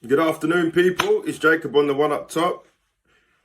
Good afternoon, people. It's Jacob on the one up top.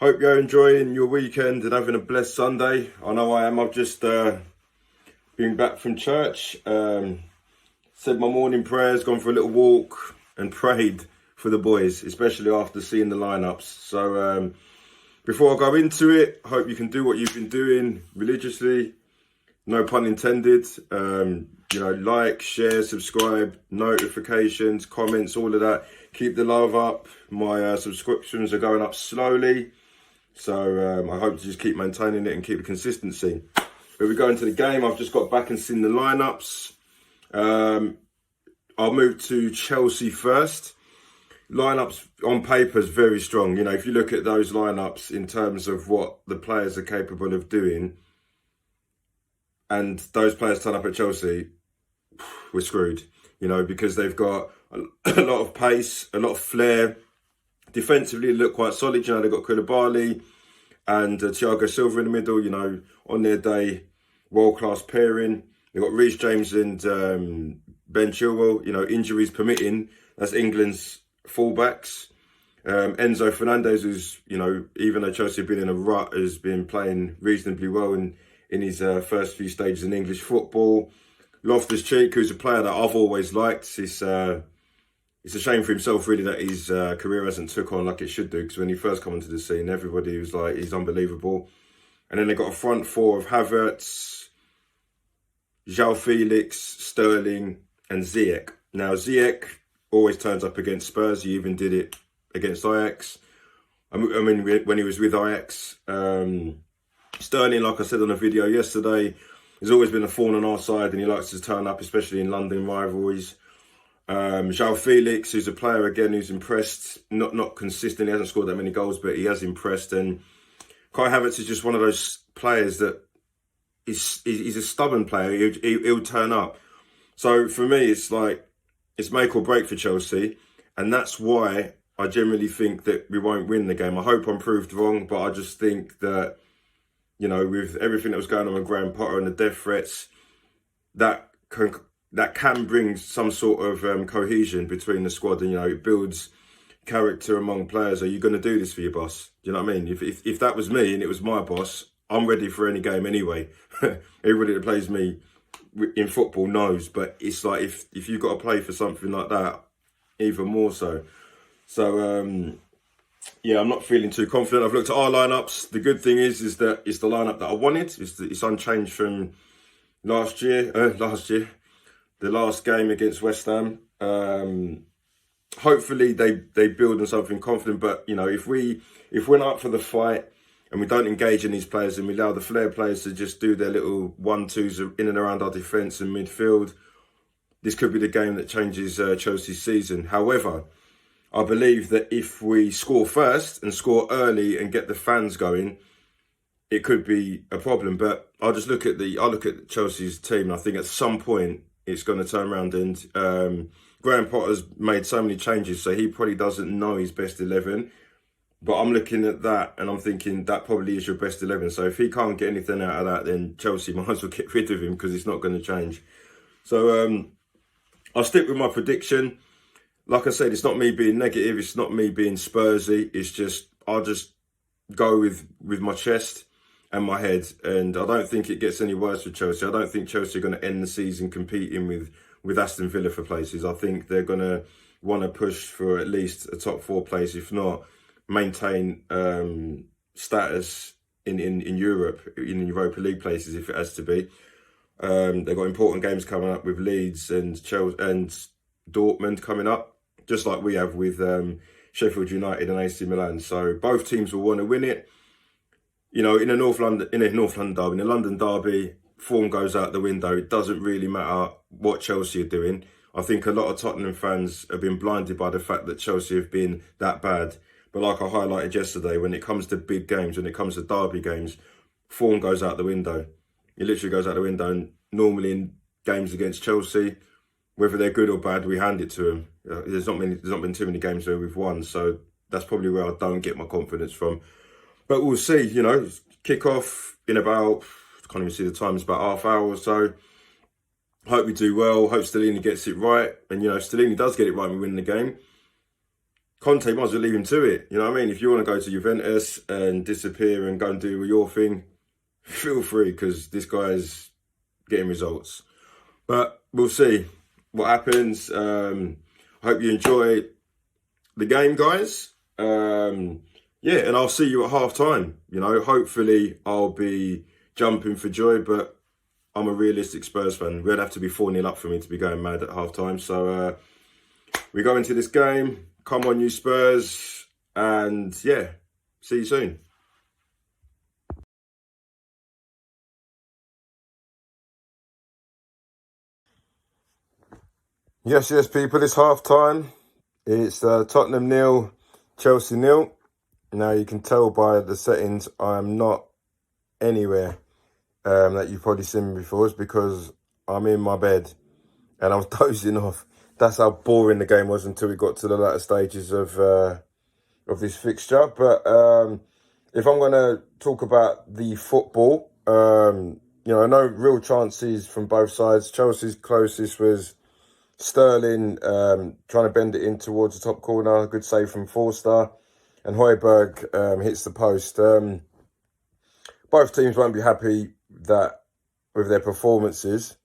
Hope you're enjoying your weekend and having a blessed Sunday. I know I am. I've just been back from church, said my morning prayers, gone for a little walk and prayed for the boys, especially after seeing the lineups. So before I go into it, hope you can do what you've been doing religiously. No pun intended. Like, share, subscribe, notifications, comments, all of that. Keep the love up. My subscriptions are going up slowly. So I hope to just keep maintaining it and keep the consistency. But we go into the game. I've just got back and seen the lineups. I'll move to Chelsea first. Lineups on paper is very strong. You know, if you look at those lineups in terms of what the players are capable of doing, and those players turn up at Chelsea, we're screwed, you know, because they've got a lot of pace, a lot of flair. Defensively, they look quite solid. You know, they've got Koulibaly and Thiago Silva in the middle, you know, on their day, world-class pairing. They've got Reece James and Ben Chilwell, you know, injuries permitting. That's England's fullbacks. Enzo Fernandez, who's, you know, even though Chelsea have been in a rut, has been playing reasonably well in his first few stages in English football. Loftus-Cheek, who's a player that I've always liked. It's a shame for himself, really, that his career hasn't took on like it should do, because when he first came onto the scene, everybody was like, he's unbelievable. And then they got a front four of Havertz, João Felix, Sterling, and Ziyech. Now, Ziyech always turns up against Spurs. He even did it against Ajax. I mean, when he was with Ajax. Sterling, like I said on a video yesterday, has always been a thorn on our side, and he likes to turn up, especially in London rivalries. João Felix, who's a player, again, who's impressed. Not consistent, he hasn't scored that many goals, but he has impressed. And Kai Havertz is just one of those players that he's a stubborn player. He'll turn up. So for me, it's like, it's make or break for Chelsea. And that's why I generally think that we won't win the game. I hope I'm proved wrong, but I just think that, you know, with everything that was going on with Graham Potter and the death threats, that can bring some sort of cohesion between the squad, and, you know, it builds character among players. Are you going to do this for your boss? Do you know what I mean? If that was me and it was my boss, I'm ready for any game anyway. Everybody that plays me in football knows, but it's like if you've got to play for something like that, even more so. So, yeah, I'm not feeling too confident. I've looked at our lineups. The good thing is that it's the lineup that I wanted. It's unchanged from last year. The last game against West Ham. Hopefully they build on something confident. But, you know, if we're not up for the fight and we don't engage in these players and we allow the flair players to just do their little 1-2s in and around our defence and midfield, this could be the game that changes Chelsea's season. However, I believe that if we score first and score early and get the fans going, it could be a problem. But I look at Chelsea's team, and I think at some point it's going to turn around. And Graham Potter's made so many changes, so he probably doesn't know his best 11. But I'm looking at that and I'm thinking that probably is your best 11. So if he can't get anything out of that, then Chelsea might as well get rid of him, because it's not going to change. So I'll stick with my prediction. Like I said, it's not me being negative. It's not me being Spursy. It's just, I'll just go with my chest and my head. And I don't think it gets any worse for Chelsea. I don't think Chelsea are going to end the season competing with Aston Villa for places. I think they're going to want to push for at least a top 4 place, if not maintain status in Europe, in Europa League places, if it has to be. They've got important games coming up with Leeds and Chelsea and Dortmund coming up, just like we have with Sheffield United and AC Milan. So both teams will want to win it. You know, in a London derby, form goes out the window. It doesn't really matter what Chelsea are doing. I think a lot of Tottenham fans have been blinded by the fact that Chelsea have been that bad. But like I highlighted yesterday, when it comes to big games, when it comes to derby games, form goes out the window. It literally goes out the window. And normally in games against Chelsea, whether they're good or bad, we hand it to them. There's not been too many games where we've won, so that's probably where I don't get my confidence from. But we'll see. You know, kick off in about, I can't even see the time, it's about half hour or so. Hope we do well. Hope Stellini gets it right, and you know, if Stellini does get it right, we win the game. Conte might as well leave him to it. You know what I mean? If you want to go to Juventus and disappear and go and do your thing, feel free, because this guy's getting results. But we'll see what happens. I hope you enjoy the game, guys. Yeah, and I'll see you at half time. You know, hopefully I'll be jumping for joy, but I'm a realistic Spurs fan. We'd have to be 4-0 up for me to be going mad at half time. So we go into this game. Come on, you Spurs. And yeah, see you soon. Yes, people, it's half time. It's Tottenham 0, Chelsea 0. Now you can tell by the settings I'm not anywhere that you've probably seen me before. It's because I'm in my bed and I was dozing off. That's how boring the game was until we got to the latter stages of this fixture. But if I'm going to talk about the football, you know, I know real chances from both sides. Chelsea's closest was Sterling trying to bend it in towards the top corner. Good save from Forster. And Højbjerg hits the post. Both teams won't be happy with their performances,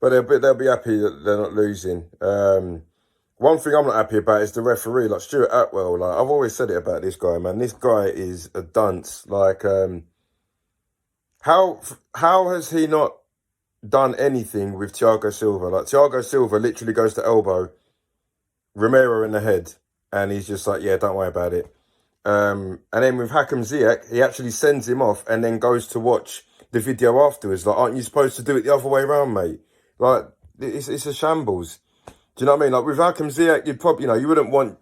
but they'll be happy that they're not losing. One thing I'm not happy about is the referee, like Stuart Atwell. Like, I've always said it about this guy, man. This guy is a dunce. Like, how has he not done anything with Thiago Silva? Like, Thiago Silva literally goes to elbow Romero in the head, and he's just like, yeah, don't worry about it. And then with Hakim Ziyech, he actually sends him off and then goes to watch the video afterwards. Like, aren't you supposed to do it the other way around, mate? Like, it's a shambles. Do you know what I mean? Like, with Hakim Ziyech, you'd probably, you know, you wouldn't want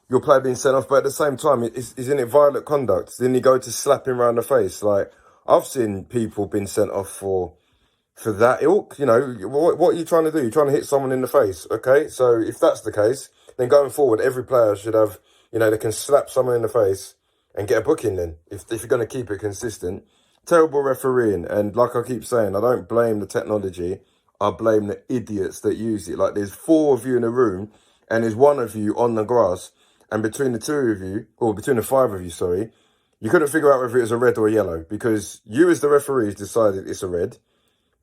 your player being sent off, but at the same time, isn't it violent conduct? Then you go to slap him around the face. Like, I've seen people been sent off for that ilk. You know, what are you trying to do? You're trying to hit someone in the face, okay? So if that's the case, then going forward, every player should have, you know, they can slap someone in the face and get a booking then, if you're going to keep it consistent. Terrible refereeing. And like I keep saying, I don't blame the technology. I blame the idiots that use it. Like, there's 4 of you in a room and there's 1 of you on the grass. And between the 2 of you, or between the 5 of you, sorry, you couldn't figure out whether it was a red or a yellow, because you as the referees decided it's a red.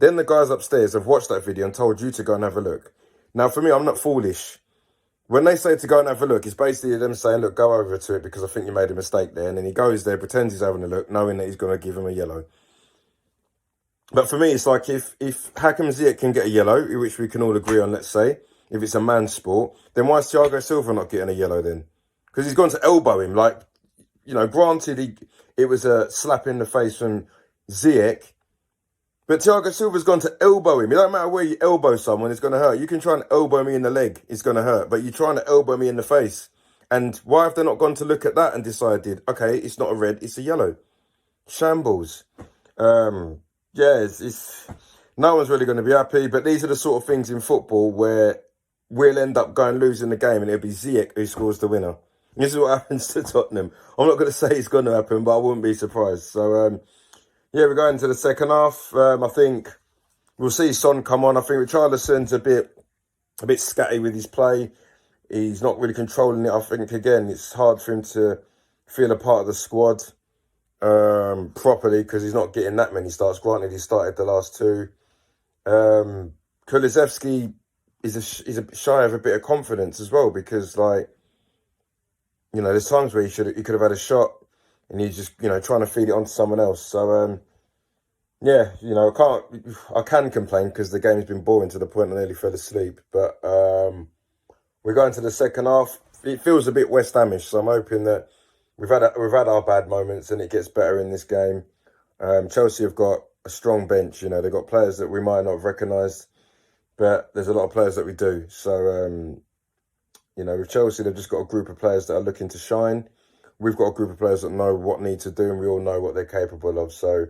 Then the guys upstairs have watched that video and told you to go and have a look. Now, for me, I'm not foolish. When they say to go and have a look, it's basically them saying, look, go over to it because I think you made a mistake there. And then he goes there, pretends he's having a look, knowing that he's going to give him a yellow. But for me, it's like, if Hakim Ziyech can get a yellow, which we can all agree on, let's say, if it's a man's sport, then why is Thiago Silva not getting a yellow then? Because he's gone to elbow him. Like, you know, granted, it was a slap in the face from Ziyech, but Thiago Silva's gone to elbow him. It don't matter where you elbow someone, it's going to hurt. You can try and elbow me in the leg, it's going to hurt. But you're trying to elbow me in the face. And why have they not gone to look at that and decided, okay, it's not a red, it's a yellow? Shambles. Yeah, it's no one's really going to be happy. But these are the sort of things in football where we'll end up going losing the game and it'll be Ziyech who scores the winner. This is what happens to Tottenham. I'm not going to say it's going to happen, but I wouldn't be surprised. So, yeah, we're going to the second half. I think we'll see Son come on. I think Richarlison's a bit scatty with his play. He's not really controlling it. I think, again, it's hard for him to feel a part of the squad properly because he's not getting that many starts. Granted, he started the last 2. Kulusevski is a shy of a bit of confidence as well because, like, you know, there's times where he could have had a shot and he's just, you know, trying to feed it onto someone else. So, yeah, you know, I can complain because the game's been boring to the point I nearly fell asleep. But we're going to the second half. It feels a bit West Hamish, so I'm hoping that we've had our bad moments and it gets better in this game. Chelsea have got a strong bench. You know, they've got players that we might not have recognised, but there's a lot of players that we do. So, you know, with Chelsea, they've just got a group of players that are looking to shine. We've got a group of players that know what need to do, and we all know what they're capable of. So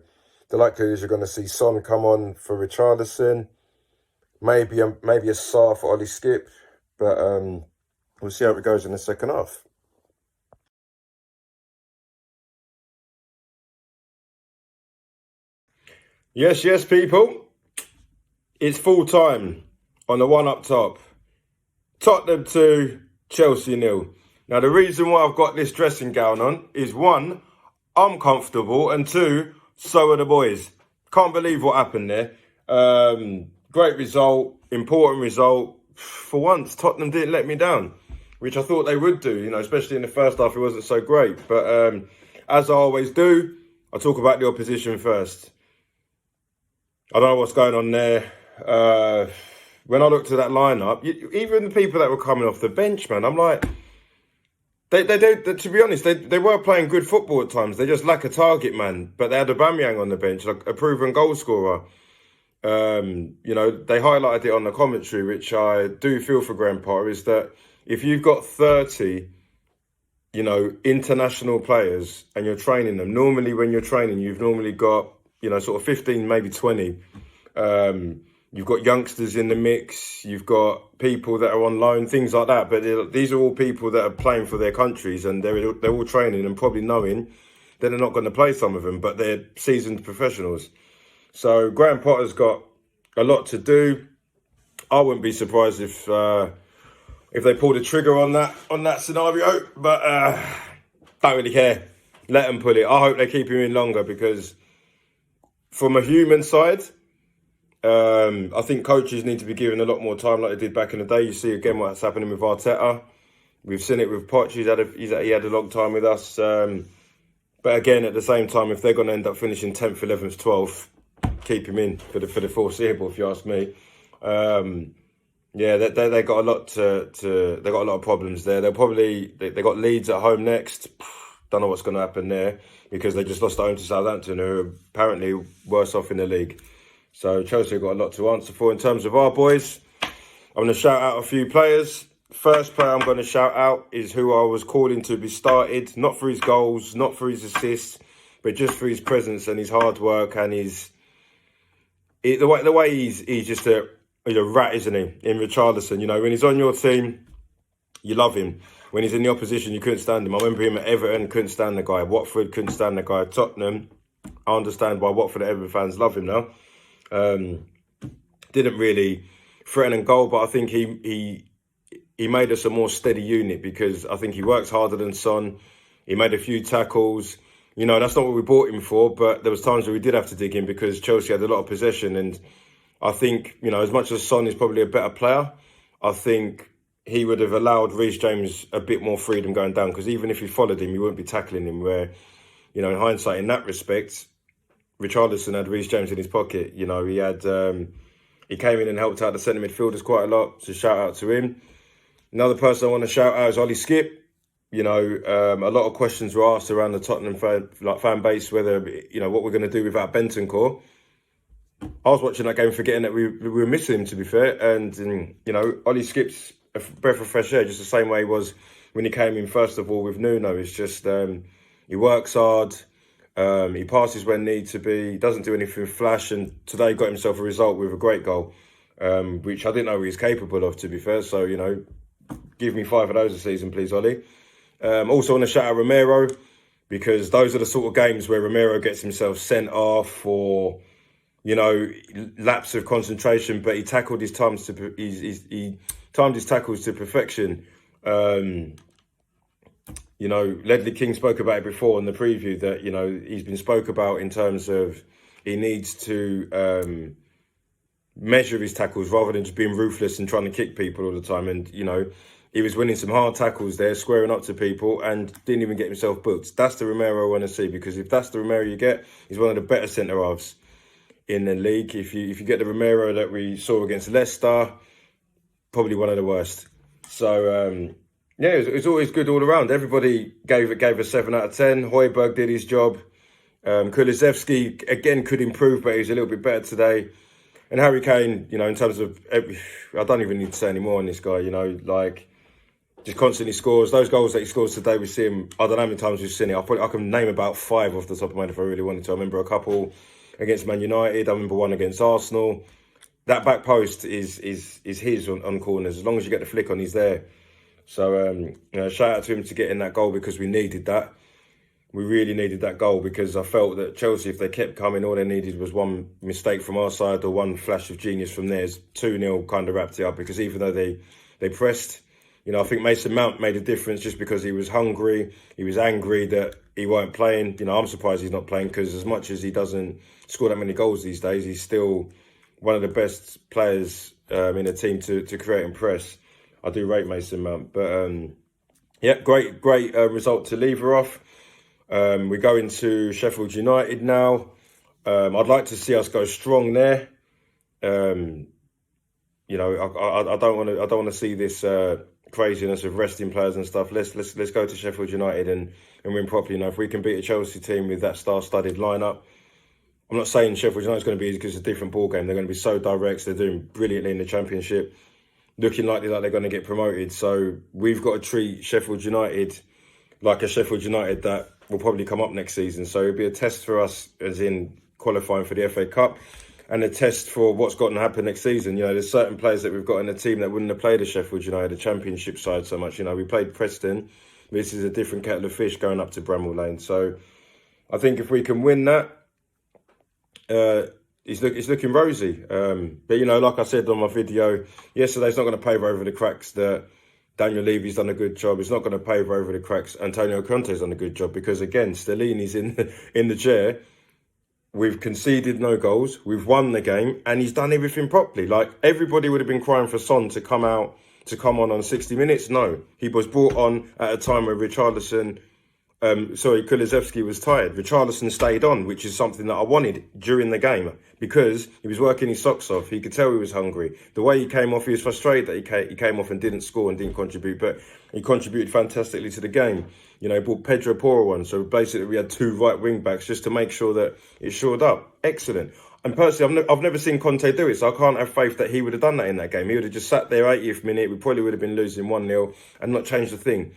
the likelihood is you're going to see Son come on for Richarlison, maybe a Sarr for Ollie Skip, but we'll see how it goes in the second half. Yes, people. It's full time on the one up top. Tottenham 2, Chelsea 0. Now, the reason why I've got this dressing gown on is one, I'm comfortable, and two, so are the boys. Can't believe what happened there. Great result, important result. For once, Tottenham didn't let me down, which I thought they would do, especially in the first half, it wasn't so great. But as I always do, I'll talk about the opposition first. I don't know what's going on there. When I looked at that lineup, even the people that were coming off the bench, man, I'm like, they to be honest, they were playing good football at times. They just lack a target man. But they had Aubameyang on the bench, like a proven goal scorer. They highlighted it on the commentary, which I do feel for Graham Potter, is that if you've got 30, international players and you're training them, normally when you're training, you've normally got, sort of 15, maybe 20. You've got youngsters in the mix. You've got people that are on loan, things like that. But these are all people that are playing for their countries, and they're all training and probably knowing that they're not going to play, some of them, but they're seasoned professionals. So Graham Potter's got a lot to do. I wouldn't be surprised if they pull the trigger on that scenario, but don't really care. Let them pull it. I hope they keep him in longer, because from a human side, I think coaches need to be given a lot more time like they did back in the day. You see again what's happening with Arteta. We've seen it with Poch. He had a long time with us. But again, at the same time, if they're going to end up finishing 10th, 11th, 12th, keep him in for the foreseeable, if you ask me. They got a lot they got a lot of problems there. They got Leeds at home next. Don't know what's going to happen there, because they just lost at home to Southampton, who are apparently worse off in the league. So Chelsea have got a lot to answer for in terms of our boys. I'm going to shout out a few players. First player I'm going to shout out is who I was calling to be started, not for his goals, not for his assists, but just for his presence and his hard work and the way he's just a rat, isn't he? In Richarlison, when he's on your team, you love him. When he's in the opposition, you couldn't stand him. I remember him at Everton, couldn't stand the guy. Watford, couldn't stand the guy. Tottenham, I understand why Watford and Everton fans love him now. Didn't really threaten and goal, but I think he made us a more steady unit, because I think he works harder than Son. He made a few tackles. That's not what we bought him for, but there was times where we did have to dig in because Chelsea had a lot of possession. And I think, as much as Son is probably a better player, I think he would have allowed Reece James a bit more freedom going down, because even if he followed him, he wouldn't be tackling him, where, in hindsight, in that respect, Richarlison had Reece James in his pocket. He came in and helped out the centre midfielders quite a lot, so shout out to him. Another person I want to shout out is Ollie Skipp. A lot of questions were asked around the Tottenham fan base whether, what we're going to do without Bentancur. I was watching that game forgetting that we were missing him, to be fair. And, Ollie Skipp's a breath of fresh air, just the same way he was when he came in, first of all, with Nuno. It's just, he works hard. He passes when need to be. He doesn't do anything flash. And today he got himself a result with a great goal, which I didn't know he was capable of, to be fair. So, give me 5 of those a season, please, Ollie. Also want to shout out Romero, because those are the sort of games where Romero gets himself sent off or, lapse of concentration, but he tackled his times he timed his tackles to perfection. Ledley King spoke about it before in the preview that, he's been spoke about in terms of he needs to measure his tackles rather than just being ruthless and trying to kick people all the time. And, he was winning some hard tackles there, squaring up to people, and didn't even get himself booked. That's the Romero I want to see, because if that's the Romero you get, he's one of the better centre-halves in the league. If you get the Romero that we saw against Leicester, probably one of the worst. So, it's always good all around. Everybody gave a 7 out of 10. Højbjerg did his job. Kulusevski, again, could improve, but he was a little bit better today. And Harry Kane, in terms of, I don't even need to say any more on this guy, just constantly scores. Those goals that he scores today, we see him, I don't know how many times we've seen it. I can name about 5 off the top of my head if I really wanted to. I remember a couple against Man United. I remember one against Arsenal. That back post is his on corners. As long as you get the flick on, he's there. So, shout out to him to getting that goal, because we needed that. We really needed that goal, because I felt that Chelsea, if they kept coming, all they needed was one mistake from our side or one flash of genius from theirs. 2-0 kind of wrapped it up, because even though they pressed, You know, I think Mason Mount made a difference just because he was hungry. He was angry that he weren't playing. You know, I'm surprised he's not playing because as much as he doesn't score that many goals these days, he's still one of the best players in a team to create and press. I do rate Mason Mount. But, yeah, great result to leave her off. We go into Sheffield United now. I'd like to see us go strong there. You know, I don't want to see this craziness of resting players and stuff. Let's go to Sheffield United and win properly. You know, if we can beat a Chelsea team with that star-studded lineup, I'm not saying Sheffield United's going to be easy because it's a different ball game. They're going to be so direct. They're doing brilliantly in the Championship, looking like they're going to get promoted. So we've got to treat Sheffield United like a Sheffield United that will probably come up next season. So it'll be a test for us, as in qualifying for the FA Cup, and a test for what's got to happen next season. You know, there's certain players that we've got in the team that wouldn't have played at Sheffield United, the Championship side, so much. You know, we played Preston. This is a different kettle of fish going up to Bramall Lane. So I think if we can win that, it's looking rosy. But, you know, like I said on my video, yesterday's not going to paver over the cracks that Daniel Levy's done a good job. It's not going to paver over the cracks Antonio Conte's done a good job because, again, Stellini's in the chair. We've conceded no goals. We've won the game, and he's done everything properly. Like, everybody would have been crying for Son to come on 60 minutes. No, he was brought on at a time where Kulusevski was tired. Richarlison stayed on, which is something that I wanted during the game because he was working his socks off. He could tell he was hungry. The way he came off, he was frustrated that he came off and didn't score and didn't contribute, but he contributed fantastically to the game. You know, he brought Pedro Porro on, so basically we had two right wing backs just to make sure that it shored up. Excellent. And personally, I've never seen Conte do it, so I can't have faith that he would have done that in that game. He would have just sat there 80th minute. We probably would have been losing 1-0 and not changed a thing.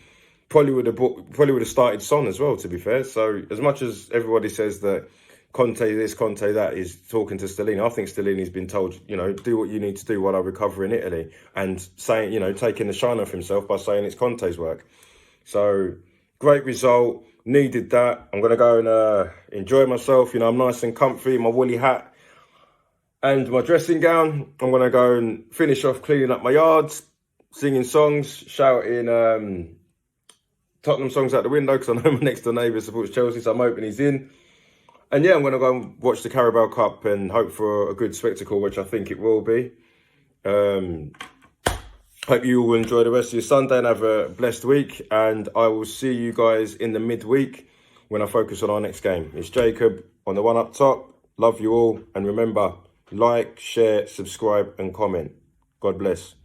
Probably would have started Son as well, to be fair. So as much as everybody says that Conte this, Conte that is talking to Stellini, I think Stellini's been told, you know, do what you need to do while I recover in Italy, and saying, you know, taking the shine off himself by saying it's Conte's work. So great result, needed that. I'm going to go and enjoy myself. You know, I'm nice and comfy in my woolly hat and my dressing gown. I'm going to go and finish off cleaning up my yards, singing songs, shouting Tottenham songs out the window because I know my next door neighbour supports Chelsea, so I'm hoping he's in. And yeah, I'm going to go and watch the Carabao Cup and hope for a good spectacle, which I think it will be. Hope you all enjoy the rest of your Sunday and have a blessed week. And I will see you guys in the midweek when I focus on our next game. It's Jacob on the one up top. Love you all. And remember, like, share, subscribe and comment. God bless.